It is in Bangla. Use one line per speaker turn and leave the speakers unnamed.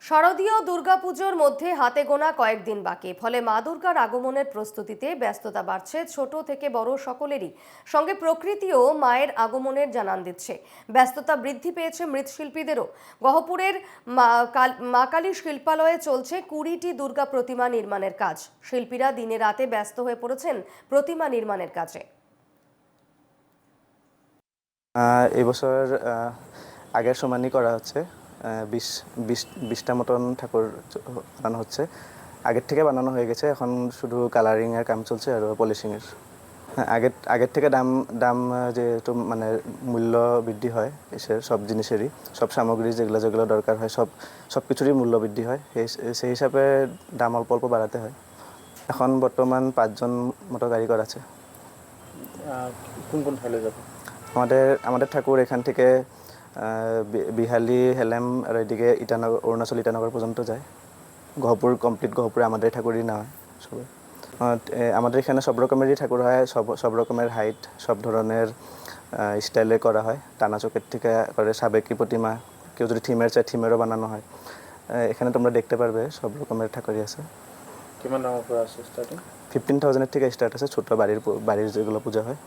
শারদীয় দুর্গাপুজোর মধ্যে হাতে গোনা কয়েকদিন বাকি, ফলে মা দুর্গার আগমনের প্রস্তুতিতে ব্যস্ততা বাড়ছে ছোট থেকে বড় সকলেরই। সঙ্গে প্রকৃতিও মায়ের আগমনের জানান দিচ্ছে। ব্যস্ততা বৃদ্ধি পেয়েছে মৃৎশিল্পীদেরও। গহপুরের মা কালী শিল্পালয়ে চলছে 20টি দুর্গা প্রতিমা নির্মাণের কাজ। শিল্পীরা দিনে রাতে ব্যস্ত হয়ে পড়েছেন প্রতিমা নির্মাণের কাজে।
এবছর আগের সমানই করা হচ্ছে। 20টা মতন ঠাকুর বানানো হচ্ছে। আগের থেকে বানানো হয়ে গেছে, এখন শুধু কালারিংয়ের কাম চলছে আর পলিশিংয়ের। হ্যাঁ, আগের থেকে দাম দাম যেহেতু মানে মূল্য বৃদ্ধি হয় এসের সব জিনিসেরই, সব সামগ্রী যেগুলো যেগুলো দরকার হয় সব কিছুরই মূল্য বৃদ্ধি হয়। সেই হিসাবে দাম অল্প অল্প বাড়াতে হয়। এখন বর্তমান 5জন মতো কারিগর আছে।
কোন কোন ঠাইলে যাবে?
আমাদের ঠাকুর এখান থেকে বিহালি, হেলেম আর এদিকে ইটানগর, অরুণাচল ইটানগর পর্যন্ত যায়। গহপুর কমপ্লিট, গহপুরে আমাদের ঠাকুরই না হয় সবাই। আমাদের এখানে সব রকমেরই ঠাকুর হয়, সব রকমের হাইট, সব ধরনের স্টাইলে করা হয়। টানা চোখের থেকে করে সাবেকি প্রতিমা, কেউ যদি থিমের চায় থিমেরও বানানো হয়। এখানে তোমরা দেখতে পারবে সব রকমের ঠাকুরই আছে।
কিমান দামৰ পৰা আছে স্টার্টিং?
15,000-এর থেকে স্টার্ট আছে, ছোট বাড়ির যেগুলো পূজা হয়।